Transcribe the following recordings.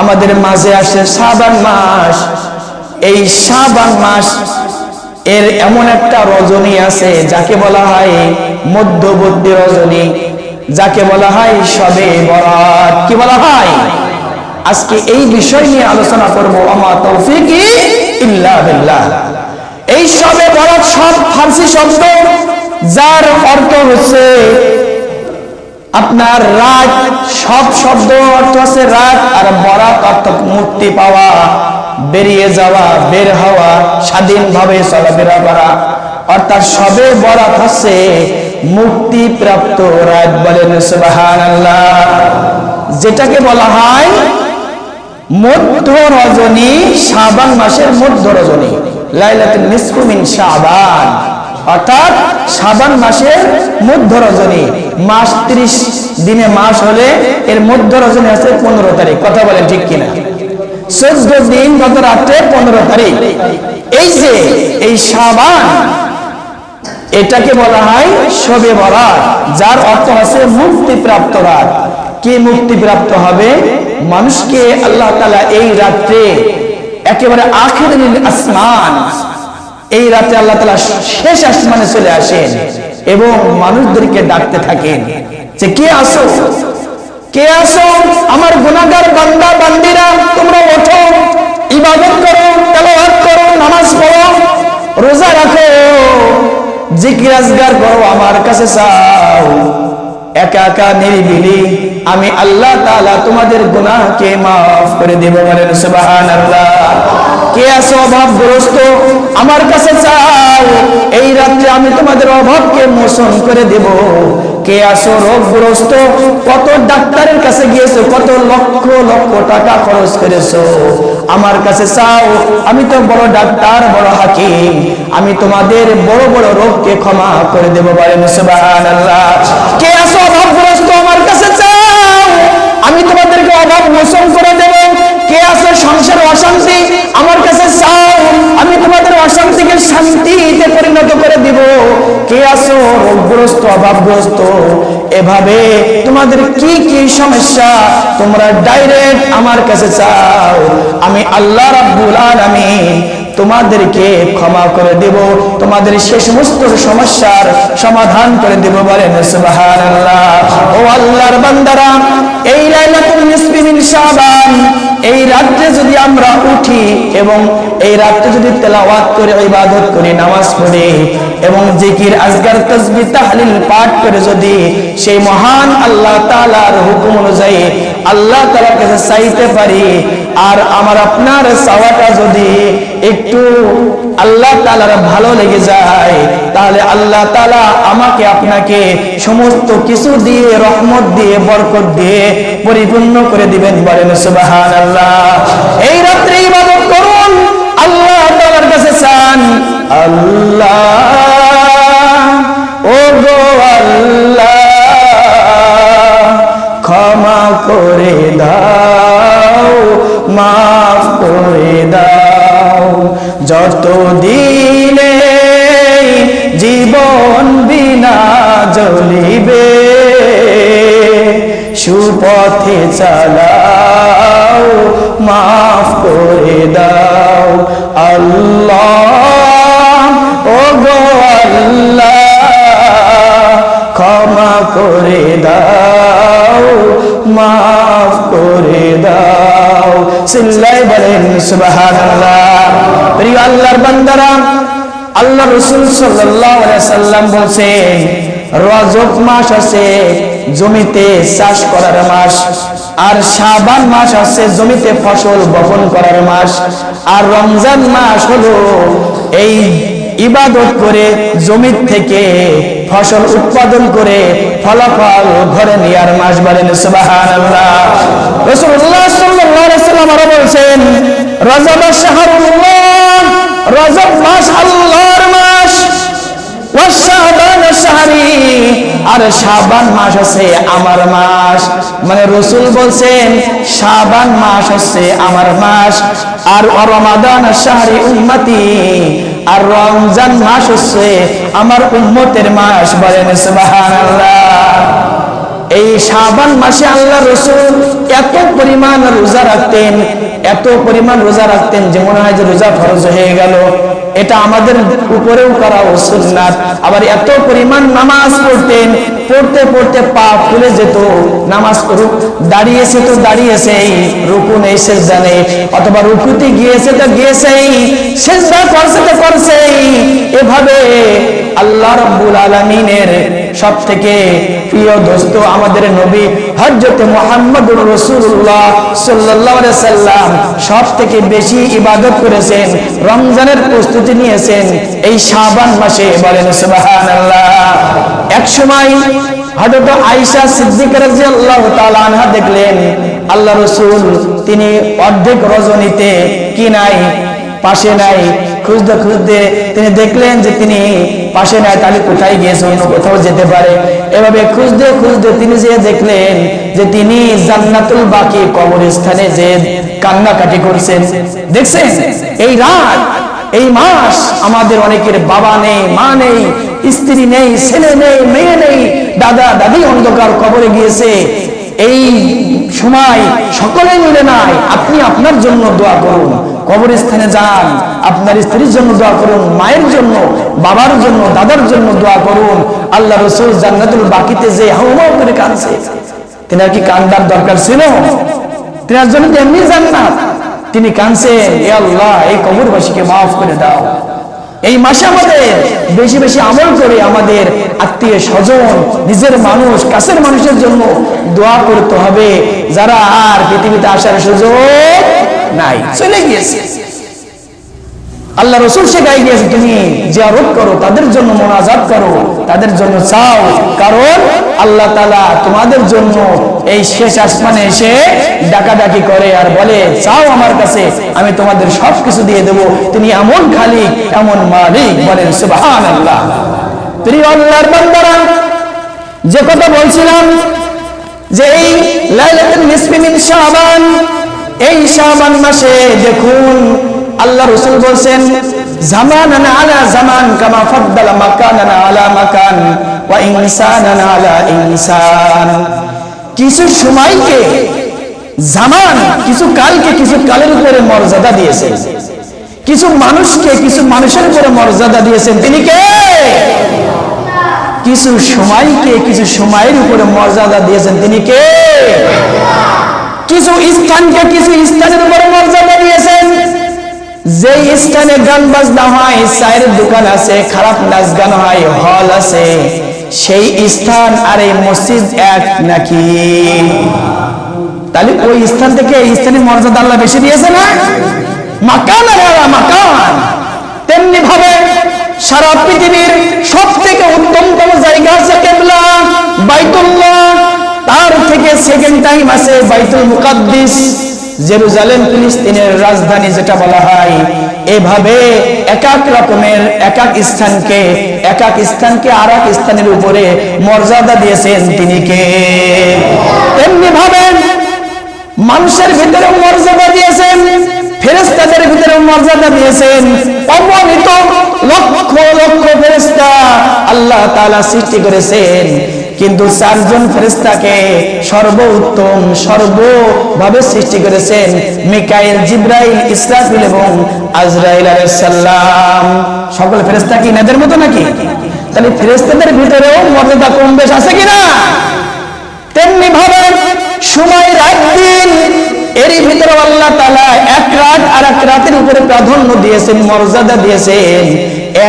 আমাদের মাঝে আসে শাবান মাস। এই শাবান মাস এর এমন একটা রজনী আছে যাকে বলা হয় মধ্যবর্তী রজনী, যাকে বলা হয় শবে বরাত। কি বলা হয়? আজকে এই বিষয় নিয়ে আলোচনা করবো। আমা তৌফিকি ইল্লা বিল্লাহ। এই শবে বরাত সব ফার্সি শব্দ, যার অর্থ হচ্ছে আপনার রাত। সব শব্দ অর্থ হচ্ছে রাত, আর বরাত অর্থ মুক্তি পাওয়া, বেরিয়ে যাওয়া, বের হওয়া, স্বাধীনভাবে চলাফেরা করা। অর্থাৎ শবে বরাত হচ্ছে মুক্তিপ্রাপ্ত রাত। বলেন সুবহানাল্লাহ। যেটাকে বলা হয় মধ্য রজনী, শাবান মাসের মধ্য রজনী, লাইলাতুন নিসফু মিন শাবান, অর্থাৎ শাবান মাসের মধ্য রজনী। মাস 30 দিনে মাস হলে এর মধ্য রজনী আছে 15 তারিখ। কথা বলেন ঠিক কিনা? 14 দিন গত রাত্রে 15 তারিখ। এই যে এই শাবান, এটাকে বলা হয় শবে বরাত, যার অর্থ আছে মুক্তিপ্রাপ্ত রাত। কি মুক্তিপ্রাপ্ত হবে? মানুষকে আল্লাহ তাআলা এই রাত্রে একেবারে আখিরুল আসমান, এই রাতে আল্লাহ তাআলা শেষ আসমানে চলে আসেন এবং মানুষদেরকে ডাকতে থাকেন যে কে আসো, কে আসো, আমার গুনাহগার বান্দা বান্দিরা, তোমরা ওঠো, ইবাদত করো, তেলাওয়াত করো, নামাজ পড়ো, রোজা রাখো, জিকির আজগার করো, আমার কাছে চাও। একা একা নিরিবিলি আমি আল্লাহ তাআলা তোমাদের গুনাহকে মাফ করে দেব। বলেন সুবহানাল্লাহ। কে আছো অভাবগ্রস্ত, আমার কাছে চাও, এই রাত্রে আমি তোমাদের অভাবকে মোচন করে দেব। কে আছো রোগগ্রস্ত, কত ডাক্তারের কাছে গিয়েছো, কত লক্ষ লক্ষ টাকা খরচ করেছো, আমার কাছে চাও, আমি তো বড় ডাক্তার, বড় হাকিম, আমি তোমাদের বড় বড় রোগকে ক্ষমা করে দেব। বলেন সুবহানাল্লাহ। কে আছো অভাবগ্রস্ত, আমার কাছে চাও, আমি তোমাদেরকে অভাব মোচন করে দেব। কে আছে সংসারে অশান্তি, আমার কাছে চাও, আমি তোমাদের অশান্তিকে শান্তিতে পরিণত করে দিব। কে আছো রোগগ্রস্ত, অভাবগ্রস্ত, এভাবে তোমাদের কি কি সমস্যা তোমরা ডাইরেক্ট আমার কাছে চাও, আমি আল্লাহ রাব্বুল আলামিন তোমাদেরকে ক্ষমা করে দেব, তোমাদের সেই সমস্ত সমস্যার সমাধান করে দেব। বলেন সুবহানাল্লাহ। ও আল্লাহর বান্দারা, এই লাইলাতুল নিসফি মিন শাবান, এই রাতে যদি আমরা উঠি এবং এই রাতে যদি তেলাওয়াত করে, ইবাদত করি, নামাজ পড়ি এবং জিকির আজগার তাসবিহ তাহলিল পাঠ করে যদি সেই মহান আল্লাহ তাআলার হুকুম অনুযায়ী আল্লাহ তাআলার কাছে চাইতে পারি, আর আমার আপনার চাওয়াটা যদি একটু আল্লাহ তাআলার ভালো লেগে যায়, তাহলে আল্লাহ তাআলা আমাকে আপনাকে সমস্ত কিছু দিয়ে, রহমত দিয়ে, বরকত দিয়ে পরিপূর্ণ করে দিবেন। বলেন সুবহানাল্লাহ। এই রাত্রে ইবাদত করুন, আল্লাহ তাআলার কাছে চান, আল্লাহ ও গো আল্লাহ ক্ষমা করে দাও, মাফ করে দাও, যত দিনে জীবন বিনা জ্বলিবে, সুপথে চালাও, মাফ করে দাও, আল্লাহ ও গো আল্লাহ ক্ষমা করে দাও, মাফ করে দাও। চিল্লায় বলেন সুবহানাল্লাহ। প্রিয় আল্লাহর বান্দারা, আল্লাহ রাসূল সাল্লাল্লাহু আলাইহি সাল্লাম বলেন, রজব মাস আছে জমিতে চাষ করার মাস, আর শাবান মাস আছে জমিতে ফসল বপন করার মাস, আর রমজান মাস হলো এই ইবাদত করে জমি থেকে ফসল উৎপাদন করে ফলাফল ঘরে নেয়ার মাস। বলেন সুবহানাল্লাহ। রাসূলুল্লাহ সাল্লাল্লাহু আলাইহি সাল্লাম আরো বলেন, রজব শাহরুল্লাহ, রজব মাস আল্লাহর মাস, ওয়া শাবান শাহরি, আর শাবান মাস হচ্ছে আমার মাস। মানে রাসূল বলেন শাবান মাস হচ্ছে আমার মাস, আর রমাদান শাহরি উম্মতি, আর রমজান মাস হচ্ছে আমার উম্মতের মাস। বলেন সুবহানাল্লাহ। এই শাবান মাসে আল্লাহ রাসূল এত পরিমাণ রোজা রাখতেন, এত পরিমাণ রোজা রাখতেন যে মনে হয় যে রোজা ফরজ হয়ে গেল। এটা আমাদের উপরেও করা সুন্নাত। আবার এত পরিমাণ নামাজ পড়তেন, পড়তে পড়তে পা ফুলে যেত। নামাজ দাঁড়িয়েছে তো দাঁড়িয়েছেই, রুকু নেই সিজদা নেই, অথবা রুকুতে গিয়েছে তো গিয়েছেই, সিজদা করছে তো করছেই। এভাবে আল্লাহ রাব্বুল আলামিনের সবথেকে প্রিয় দোস্ত আমাদের নবী হযরত মুহাম্মদুর রাসূলুল্লাহ সাল্লাল্লাহু আলাইহি সাল্লাম সবথেকে বেশি ইবাদত করেছেন, রমজানের প্রস্তুতি নিয়েছেন এই শাবান মাসে। বলেন সুবহানাল্লাহ। এক সময় হযরত আয়েশা সিদ্দিকা রাদিয়াল্লাহু তাআলা আনহা দেখলেন আল্লাহ রাসূল তিনি অর্ধেক রজনীতে কি নাই, পাশে নাই। খুঁজতে খুঁজতে তিনি দেখলেন যে তিনি পাশে নাই, তাহলে কোথায় গিয়েছে, অন্য কোথাও যেতে পারে। এভাবে খুঁজতে খুঁজতে তিনি যে দেখলেন যে তিনি জান্নাতুল বাকি কবরস্থানে যে কান্নাকাটি করছেন। দেখছেন এই রাত, এই মাস আমাদের অনেকের বাবা নেই, মা নেই, স্ত্রী নেই, ছেলে নেই, মেয়ে নেই, দাদা দাদি অন্ধকার কবরে গিয়েছে। এই সময় সকলে মিলে নাই, আপনি আপনার জন্য দোয়া করুন, কবরস্থানে যান, আপনার স্ত্রীর জন্য দোয়া করুন, মায়ের জন্য, বাবার জন্য, দাদার জন্য দোয়া করুন। আল্লাহ রাসূল জান্নাতুল বাকিতে যে হাওমাও করে কাঁদছে, তেনার কি কান্দার দরকার ছিল? তেনার জন্য তো এমনি জান্নাত। তিনি কাঁদছেন, হে আল্লাহ এই কবরবাসীকে মাফ করে দাও। এই মাসে আমাদের বেশি বেশি আমল করে আমাদের আত্মীয় স্বজন, নিজের মানুষ, কাছের মানুষের জন্য দোয়া করতে হবে, যারা আর পৃথিবীতে আসার সুযোগ নাই, চলে গিয়েছে। আল্লাহ রাসূল শেখাই গিয়েছে তুমি জিয়ারত করো, তাদের জন্য মোনাজাত করো, তাদের জন্য চাও, কারণ আল্লাহ তাআলা তোমাদের জন্য এই শেষ আসমানে এসে ডাকাডাকি করে আর বলে চাও আমার কাছে, আমি তোমাদের সবকিছু দিয়ে দেব। তিনি এমন খালিক, এমন মালিক। বলেন সুবহানাল্লাহ। প্রিয় আল্লাহর বান্দারা, যে কথা বলছিলাম যে এই লাইলাতুল নিসফি মিন শাবান, এই শাবান মাসে দেখুন আল্লাহ রাসূল বলেন জামানান আলা জামান কামা ফাদ্দালা মাকানান আলা মাকান ওয়া ইনসানান আলা ইনসান। কিছু সময়কে জামান, কিছু কালকে কিছু কালের উপরে মর্যাদা দিয়েছেন, কিছু মানুষকে কিছু মানুষের উপরে মর্যাদা দিয়েছেন। তিনি কে? কিছু সময়কে কিছু সময়ের উপরে মর্যাদা দিয়েছেন। তিনি কে? কিছু স্থানকে কিছু স্থানের উপরে মর্যাদা দিয়েছেন। যে স্থানে গান বাজনা হয়, চায়ের দোকান আছে, খারাপ নাচ গান হয়, হল আছে, সেই স্থান আর এই মসজিদ এক নাকি? তাহলে ওই স্থান থেকে এই স্থানের মর্যাদা আল্লাহ বেশি দিয়েছে না? মাকান আর মাকান। তেমনি ভাবে সারা পৃথিবীর সব থেকে উত্তমতম জায়গা আছে কিবলা বাইতুল্লাহ, তার থেকে সেকেন্ড টাইম আছে বাইতুল মুকাদ্দিস, জেরুজালেম, ফিলিস্তিনের রাজধানী যেটা বলা হয়। এভাবে এক এক রকমের এক এক স্থানকে আর এক স্থানের উপরে মর্যাদা দিয়েছেন। তিনি কে? তেমনি ভাবে মানুষের ভিতরে মর্যাদা দিয়েছেন, ফেরেশতাদের ভিতরে মর্যাদা দিয়েছেন। অগণিত লক্ষ লক্ষ ফেরেশতা আল্লাহ তাআলা সৃষ্টি করেছেন, কিন্তু চারজন ফেরেশতাকে সর্বোত্তম সর্বভাবে সৃষ্টি করেছেন, মিকাইল, জিবরাইল, ইসরাফিল এবং আজরাইল আলাইহিস সালাম। সকল ফেরেশতা কি এদের মতো নাকি? তাহলে ফেরেশতাদের ভিতরেও মর্যাদা কম বেশ আছে কিনা? তেমনি ভাবে সময়, রাত, দিন, এরই ভিতরে আল্লাহ তাআলা এক রাত আর এক রাতের উপরে প্রাধান্য দিয়েছেন, মর্যাদা দিয়েছেন।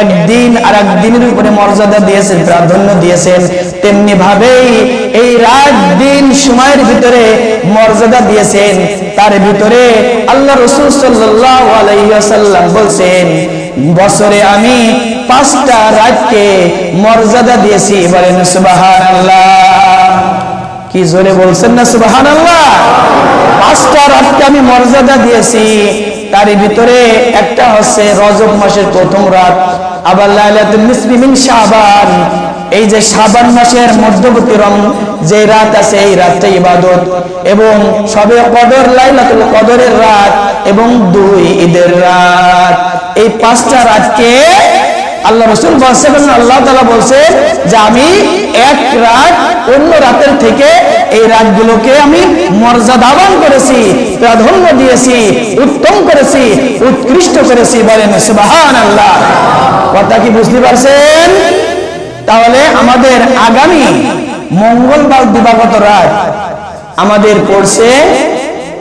একদিন আর এক দিনের উপরে মর্যাদা দিয়েছেন, প্রাধান্য দিয়েছেন। তেমনি ভাবেই এই রাত দিন সময়ের ভিতরে মর্যাদা দিয়েছেন। তার ভিতরে আল্লাহ রাসূল সাল্লাল্লাহু আলাইহি ওয়াসাল্লাম বলেন, বছরে আমি 5টা রাতকে মর্যাদা দিয়েছি। বলেন সুবহানাল্লাহ। কি জোরে বলছেন না সুবহানাল্লাহ? 5টা রাতকে আমি মর্যাদা দিয়েছি। তার ভিতরে একটা হচ্ছে রজব মাসের প্রথম রাত, আবার লাইলাতুল নিসফি মিন শাবান, এই যে শাবান মাসের মধ্যবর্তী যে রাত আছে, এই রাতটা ইবাদত, এবং শবে কদর, লাইলাতুল কদরের রাত, এবং 2 ঈদের রাত। এই 5টা রাতকে আল্লাহ রাসূল বলছেন, আল্লাহ তাআলা বলছেন যে আমি এক রাত অন্য রাতের থেকে এই রাতগুলোকে আমি মর্যাদাবান করেছি, প্রাধান্য দিয়েছি, উত্তম করেছি, উৎকৃষ্ট করেছি। বলেন সুবহানাল্লাহ। কথা কি বুঝতে পারছেন? তাহলে আমাদের আগামী মঙ্গলবার দিবাগত রাত আমাদের পড়ছে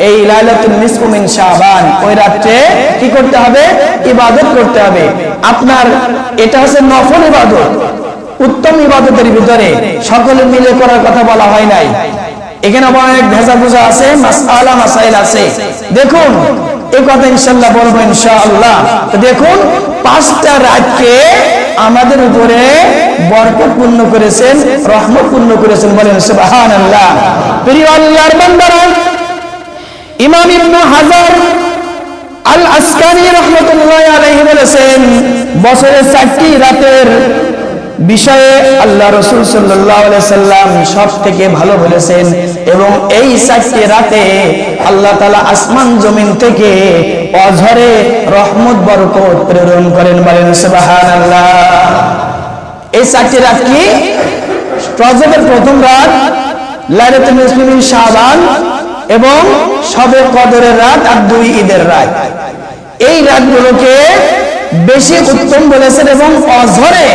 এই লাইলাতুল নিসফু মিন শাবান। ওই রাতে কি করতে হবে? ইবাদত করতে হবে। আপনার এটা হচ্ছে নফল ইবাদত, উত্তম ইবাদতের ভিতরে সকলে মিলে করার কথা বলা হয় নাই। এখানে অনেক ভেজা বুঝা আছে, মাসআলা মাসাইল আছে। দেখুন এই কথা ইনশাআল্লাহ বলবো ইনশাআল্লাহ। তো দেখুন 5টা রাতকে আমাদের উপরে বরকত পূর্ণ করেছেন, রহমত পূর্ণ করেছেন। বলেন সুবহানাল্লাহ। প্রিয় আল্লাহর বান্দারা, ইমাম ইবনে হাজার আল আসকানি রাহমাতুল্লাহি আলাইহি বলেছেন, বছরের 4টি রাতের বিষয়ে আল্লাহ রাসূল সাল্লাল্লাহু আলাইহি সাল্লাম সবথেকে ভালো বলেছেন। এবং এই 4টি রাতে আল্লাহ তাআলা আসমান জমিন থেকে অঝরে রহমত বরকত প্রেরণ করেন। বলেন সুবহানাল্লাহ। এই 4টি রাত কি? রজবের প্রথম রাত, লাইলাতুল নিসফি মিন শাবান এবং শবে কদরের রাত আর 2 ঈদের রাত। এই রাতগুলোকে বেশি উত্তম বলেছেন এবং অঝরে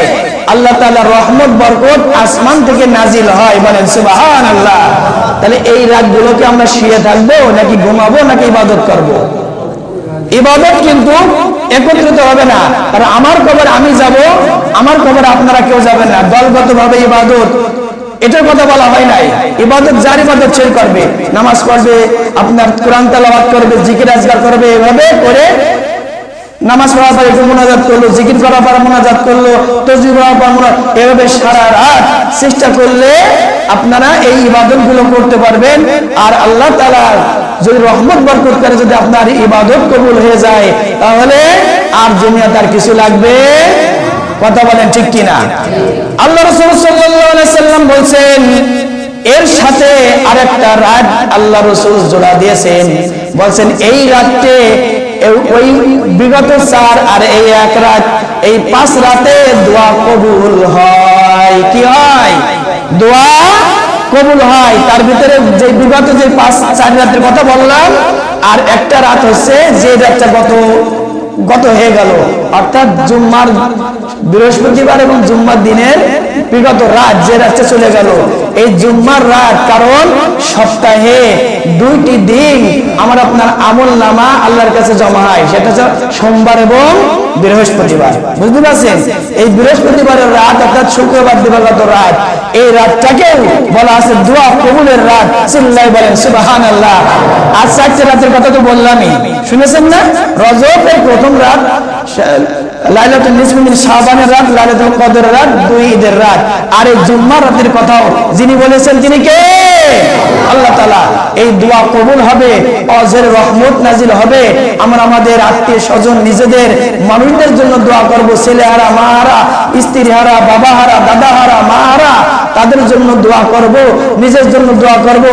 আল্লাহ তাআলার রহমত বরকত আসমান থেকে নাজিল হয়। বলেন সুবহানাল্লাহ। তাহলে এই রাতগুলোকে আমরা শুয়ে থাকবো নাকি ঘুমাবো নাকি ইবাদত করব? ইবাদত কিন্তু একত্রিত হবে না। কারণ আমার কবর আমি যাব, আমার কবর আপনারা কেউ যাবেন না। দলগতভাবে ইবাদত, এটার কথা বলা হয় নাই। ইবাদত যার ইবাদত সে করবে, নামাজ পড়বে, আপনার কোরআন তেলাওয়াত করবে, জিকির আজকার করবে, এভাবে করে নামাজ পড়ার পর একটু মুনাজাত করলো, জিকির করার পর মুনাজাত করলো, তাসবিহ করার পর মুনাজাত, এভাবে সারা রাত চেষ্টা করলে আপনারা এই ইবাদতগুলো করতে পারবেন। আর আল্লাহ তাআলা যদি রহমত বরকত করে, যদি আপনার ইবাদত কবুল হয়ে যায়, তাহলে আর দুনিয়াতে আর কিছু লাগবে। কথা বলেন ঠিক কিনা? আল্লাহ রাসূল সাল্লাল্লাহু আলাইহি সাল্লাম বলছেন, এর সাথে আরেকটা রাত আল্লাহ রাসূল জোড়া দিয়েছেন। বলছেন এই রাতে ওই বিগত 4 আর এই 1 রাত, এই 5 রাতে দোয়া কবুল হয়। কি হয়? দোয়া কবুল হয়। তার ভিতরে যে বিগত যে 5-4 রাতের কথা বললাম, আর একটা রাত হচ্ছে যে রাতটা গত হয়ে গেল, অর্থাৎ জুম্মার বৃহস্পতিবার এবং জুম্মার দিনের বিগত রাত, যে রাতটা চলে গেল, এই জুম্মার রাত। কারণ সপ্তাহে 2টি দিন আমার আপনার আমল নামা আল্লাহর কাছে জমা হয়, সেটা হচ্ছে সোমবার এবং বৃহস্পতিবার। বুঝতে পারছেন? এই বৃহস্পতিবারের রাত অর্থাৎ শুক্রবার দিবাগত রাত, এই রাতটাকেও বলা আছে দোয়া কবুলের রাত। চিল্লাই বলেন সুবহানাল্লাহ। আর 4টি রাতের কথা তো বললামই, শুনেছেন না? রজবের প্রথম রাত লাইলাতুল নিসফি মিন শাবানের রাত, লাইলাতুল কদরের রাত, 2 ঈদের রাত। আর এই জুম্মার রাতের কথাও যিনি বলেছেন তিনি কে? আল্লাহ তাআলা। এই দোয়া কবুল হবে, অজের রহমত নাজিল হবে। আমরা আমাদের আত্মীয় স্বজন, নিজেদের মানুষদের জন্য দোয়া করব। ছেলেহারা, মাহারা, স্ত্রীহারা, বাবাহারা, দাদাহারা, মাহারা, তাদের জন্য দোয়া করব, নিজের জন্য দোয়া করব।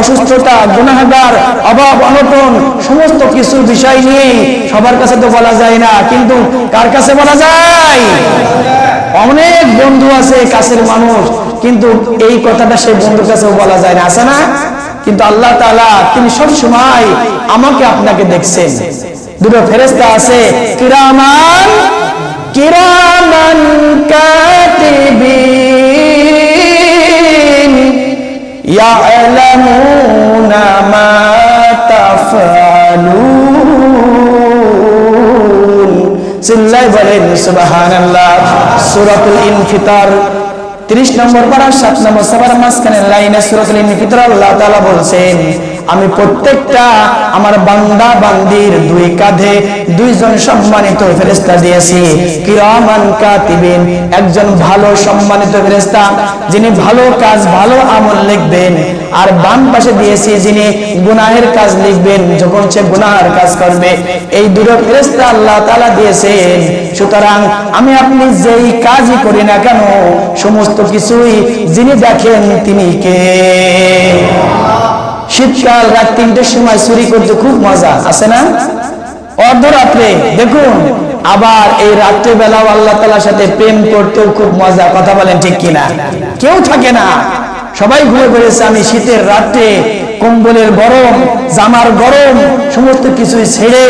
অসুস্থতা, গুনাহগার, অভাব অনটন সমস্ত কিছু বিষয় নিয়ে সবার কাছে তো বলা যায় না, কিন্তু কার কাছে বলা যায়? অনেক বন্ধু আছে, কাছের মানুষ, কিন্তু এই কথাটা সেই বন্ধুর কাছেও বলা যায় না, আছে না? কিন্তু আল্লাহ তাআলা তিনি সব সময় আমাকে আপনাকে দেখছেন। 2 ফেরেশতা আছে, কিরামান কাতিবিন ইয়ালামুনা মা তাফআলুন। চিল্লাই বলেন সুবহানাল্লাহ। সূরাতুল ইনফিতার 30 নম্বর পারা 7 নম্বর সূরার মাঝখানে লাইনে সূরাতুল ইনফিতার আল্লাহ তাআলা বলছেন, আমি প্রত্যেকটা আমার বান্দা বান্দির 2 কাঁধে 2 জন সম্মানিত ফেরেশতা দিয়েছি। কিরামান কাতিবিন, একজন ভালো সম্মানিত ফেরেশতা যিনি ভালো কাজ, ভালো আমল লিখবেন। আর বাম পাশে দিয়েছি যিনি গুনাহের কাজ লিখবেন, যখন সে গুনাহের কাজ করবে। এই 2 ফেরেশতা আল্লাহ তাআলা দিয়েছেন। সুতরাং আমি আপনি যেই কাজই করি না কেন, সমস্ত কিছুই যিনি দেখেন তিনি কে? শীতকাল রাত 3টের সময় চুরি করতে খুব মজা, আছে না? অর্ধরাত্রে দেখুন আবার এই রাত্রিবেলাও আল্লাহ তাআলার সাথে প্রেম করতেও খুব মজা। কথা বলেন ঠিক কিনা? কেউ থাকে না, সবাই ঘুরে বেড়েছে। আমি শীতের রাত্রে কম্বলের গরম, জামার গরম, সমস্ত কিছু ছেড়ে,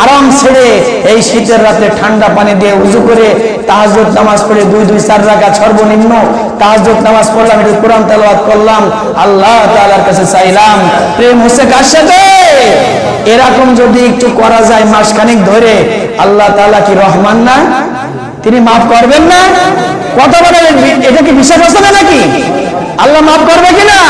আরাম ছেড়ে এই শীতের রাত্রে ঠান্ডা পানি দিয়ে উযু করে তাহাজ্জুদ নামাজ পড়ে 2-4 রাকাত সর্বনিম্ন তাহাজ্জুদ নামাজ পড়লাম, একটু কোরআন তেলাওয়াত করলাম, আল্লাহ তাআলার কাছে চাইলাম। প্রেম হচ্ছে কার সাথে? এরকম যদি একটু করা যায় মাসখানেক ধরে, আল্লাহ তাআলা কি রহমান না? তিনি মাফ করবেন না? কথা বলেন, এটা কি বিশ্বাস আছে না নাকি? আল্লাহ মাফ করবে কিনা?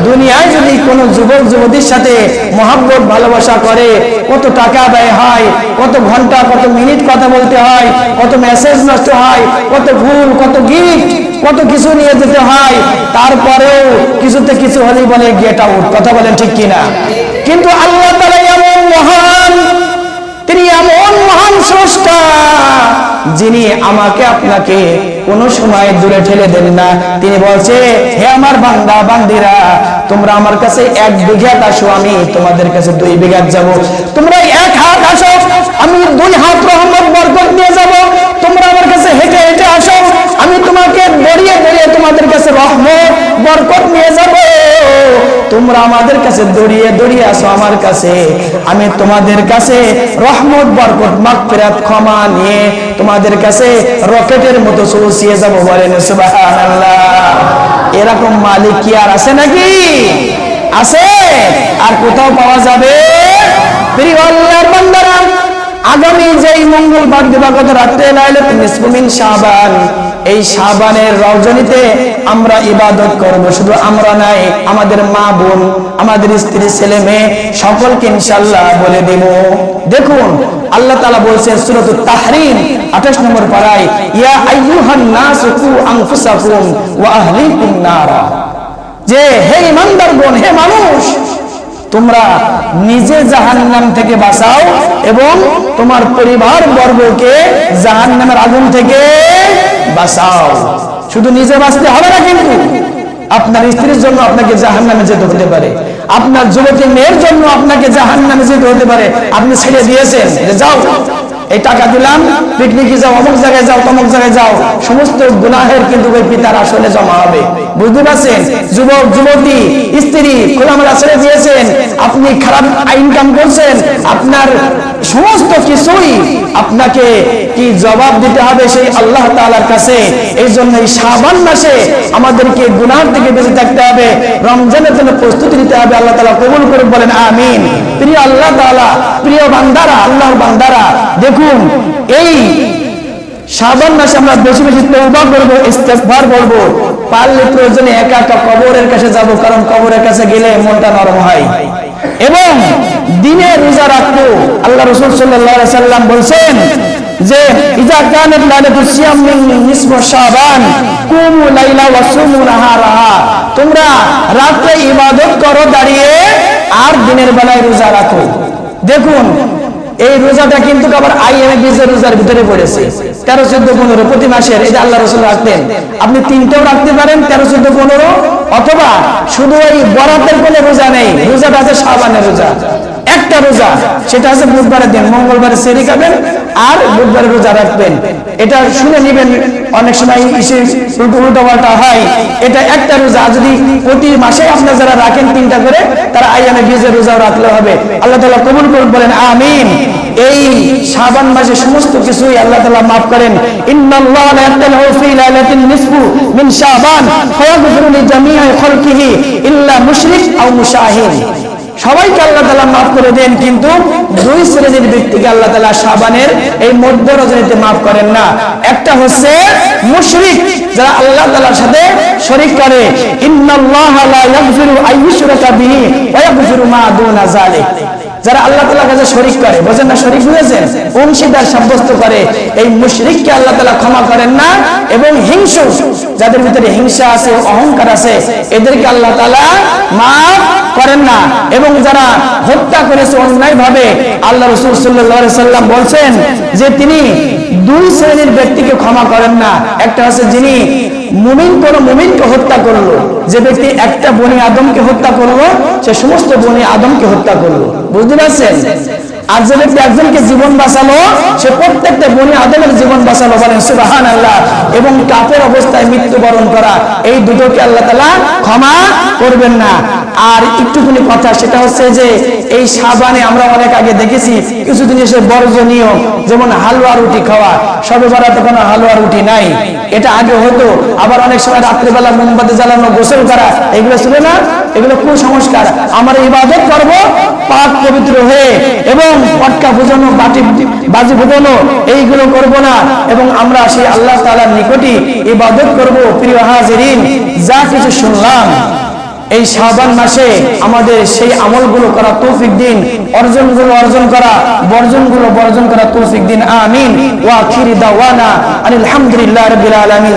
দুনিয়ায় যদি কোনো যুবক যুবতীর সাথে মহব্বত ভালোবাসা করে, কত টাকা ব্যয় হয়, কত ঘন্টা কত মিনিট কথা বলতে হয়, কত মেসেজ নষ্ট হয়, কত ভুল, কত গিফট, কত কিছু নিয়ে যেতে হয়, তারপরেও কিছুতে কিছু হলেই বলে গেট আউট। কথা বলেন ঠিক কিনা? কিন্তু আল্লাহ তাআলা এমন মহান, তিনি এমন মহান স্রষ্টা, যিনি আমাকে আপনাকে কোন সময় দূরে ঠেলে দেন না। তিনি বলছে, হে আমার বান্দা বান্দিরা, তোমরা আমার কাছে 1 বিঘাত আসো, আমি তোমাদের কাছে 2 বিঘাত যাব। তোমরা 1 হাত আসো, আমি 2 হাত রহমত বরকত নিয়ে যাব। তোমরা আমার কাছে হেঁটে হেঁটে আসো, আমি তোমাকে দড়িয়ে দড়িয়ে তোমাদের কাছে রহমত বরকত নিয়ে যাব। তোমরা আমাদের কাছে দড়িয়ে দড়িয়ে আসো আমার কাছে, আমি তোমাদের কাছে রহমত বরকত মাগফিরাত ক্ষমা নিয়ে তোমাদের কাছে রকেটের মতো পৌঁছিয়ে যাব। বলেন সুবহানাল্লাহ। এরকম মালিক কি আর আছে নাকি? আছে? আর কোথাও পাওয়া যাবে? প্রিয় আল্লাহর বান্দারা, আগামী যেই মঙ্গলবার দিবাগত রাত্রে লাইলাতুন নিসফু মিন শাবান, এই শাবানের রজনীতে আমরা ইবাদত করব। শুধু আমরা নাই, আমাদের মা বোন, আমাদের স্ত্রী ছেলে মেয়ে সকলকে ইনশাআল্লাহ বলে দেব। দেখুন আল্লাহ তাআলা বলছেন সূরাতুত তাহরিম 28 নম্বর পারায়, ইয়া আইয়ুহান নাসু কু আনফুসাকুম ওয়া আহলিকুম নারা, যে হে ঈমানদারগণ, হে মানুষ, তোমরা নিজে জাহান্নাম থেকে বাঁচাও এবং তোমার পরিবার বর্গকে জাহান্নামের আগুন থেকে বাঁচাও। শুধু নিজে বাঁচতে হবে না, কিন্তু আপনার স্ত্রীর জন্য আপনাকে জাহান্নামে যেতে হতে পারে, আপনার যুবতী মেয়ের জন্য আপনাকে জাহান্নামে যেতে হতে পারে। আপনি ছেড়ে দিয়েছেন যে যাও, এই টাকা দিলাম, পিকনিকে যাও, অমুক জায়গায় যাও, তমুক জায়গায় যাও, সমস্ত গুনাহের কিন্তু ওই পিতার আসলে জমা হবে। বুঝতে পারছেন? যুবক যুবতী স্ত্রী খোলামেলা ছেড়ে দিয়েছেন, আপনি খারাপ ইনকাম করছেন, আপনার সমস্ত কিছুই আপনাকে কি জবাব দিতে হবে সেই আল্লাহ তাআলার কাছে। এই জন্য এই শাবান মাসে আমাদেরকে গুনাহ থেকে বেঁচে থাকতে হবে, রমজানের জন্য প্রস্তুতি নিতে হবে। আল্লাহ তাআলা কবুল করুন, বলেন আমিন। প্রিয় আল্লাহ তাআলা, প্রিয় বান্দারা, আল্লাহর বান্দারা, দেখুন এই শাবান মাসে আমরা বেশি বেশি তওবা করব, ইস্তেগফার করব, পারলে প্রয়োজনে একা একা কবরের কাছে যাব, কারণ কবরের কাছে গেলে মনটা নরম হয়। এবং দিনে রোজা রাখবো। আল্লাহ রাসূল সাল্লাল্লাহু আলাইহি সাল্লাম বলেন যে ইজা কানাত লাইলাতুস সিয়াম মিন নিসফি শাবান কুমু লাইলা ওয়া সুমু নাহারাহা, তোমরা রাতে ইবাদত করো দাঁড়িয়ে, আর দিনের বেলায় রোজা রাখো। দেখুন এই রোজাটা কিন্তু আবার আইএমএ বীজের রোজার ভিতরে পড়েছে। 13, 14, 15 প্রতি মাসের, এই যে আল্লাহ রাসূল রাখতেন। আপনি 3টেও রাখতে পারেন, 13, 14, 15, অথবা শুধু এই বরাতের কোনো রোজা নেই, রোজাটা আছে শাবানের রোজা। একটা রোজা, সেটা আছে বুধবারের দিন, মঙ্গলবারে সেহরি খাবেন আর বুধবারে রোজা রাখবেন। এটা শুনে নেবেন, অনেক সময় উল্টো পাল্টা হয়। এটা একটা রোজা, যদি প্রতি মাসে আপনারা যারা রাখেন 3টা করে, তারা আইয়ামে বীজের রোজাও রাখলে হবে। আল্লাহ তাআলা কবুল করুন, বলেন আমিন। এই শাবান মাসে সমস্ত কিছুই আল্লাহ তাআলা মাফ করেন। ইন্নাল্লাহা লা ইয়াতালু ফি লাইলাতিন নিসফু মিন শাবান ফায়াগফিরু লিজামি'i খালকিহি ইল্লা মুশরিক আও মুশাহিদ। সবাইকে আল্লাহ তাআলা মাফ করে দেন, কিন্তু 2 শ্রেণীর ব্যক্তিকে আল্লাহ তাআলা শাবানের এই মধ্য রজনীতে মাফ করেন না। একটা হচ্ছে মুশরিক, যারা আল্লাহ তাআলার সাথে শরীক করে। ইন্নাল্লাহা লা ইয়াগফিরু আইয়ুশরাকা বিহি ওয়া ইয়াগফিরু মা দুনা যালিক, যারা আল্লাহ তাআলার কাছে শরীক করে, বোঝেন না শরীক বুঝেছেন, অংশীদার সাব্যস্ত করে, এই মুশরিককে আল্লাহ তাআলা ক্ষমা করেন না। এবং হিংসু, যাদের ভিতরে হিংসা আছে, অহংকার আছে, এদেরকে আল্লাহ তাআলা মাফ করেন না। এবং যারা হত্যা করেছে অন্যায়ভাবে, আল্লাহ রাসূল সাল্লাল্লাহু আলাইহি সাল্লাম বলেন যে তিনি 2 শ্রেণীর ব্যক্তিকে ক্ষমা করেন না। একটা হচ্ছে যিনি মুমিনকে হত্যা করলো, যে ব্যক্তি একটা বনি আদমকে হত্যা করলো, সে সমস্ত বনি আদমকে হত্যা করলো। বুঝতে পারছেন? আর যে ব্যক্তি একজনকে জীবন বাঁচালো সে প্রত্যেকটা বনি আদমের জীবন বাঁচালো, বলেন সুবহানাল্লাহ। এবং কাফের অবস্থায় মৃত্যুবরণ করা, এই দুটোকে আল্লাহ তাআলা ক্ষমা করবেন না। আর একটুখানি কথা, সেটা হচ্ছে যে এই শাবানে আমরা অনেক আগে দেখেছি কিছু জিনিসের বর্জনীয়, যেমন হালুয়া রুটি খাওয়া। সবে বরাতে কোনো হালুয়া রুটি নাই, এটা আগে হতো। আবার অনেক সময় রাত্রিবেলা মোমবাতি জ্বালানো, গোসল করা, এগুলো ছিল না? এগুলো কুসংস্কার। আমরা ইবাদত করব পাক পবিত্র হয়ে, এবং পটকা বুঝানো, বাজি বুঝানো এইগুলো করব না, এবং আমরা সেই আল্লাহ তাআলার নিকটই ইবাদত করব। প্রিয় হাজিরিন, যা কিছু শুনলাম এই শাবান মাসে আমাদের সেই আমলগুলো করা তৌফিক দিন, অর্জনগুলো অর্জন করা, বর্জনগুলো বর্জন করা তৌফিক দিন। আমিন। ওয়া আখিরি দাওয়ানা আলহামদুলিল্লাহি রাব্বিল আলামিন।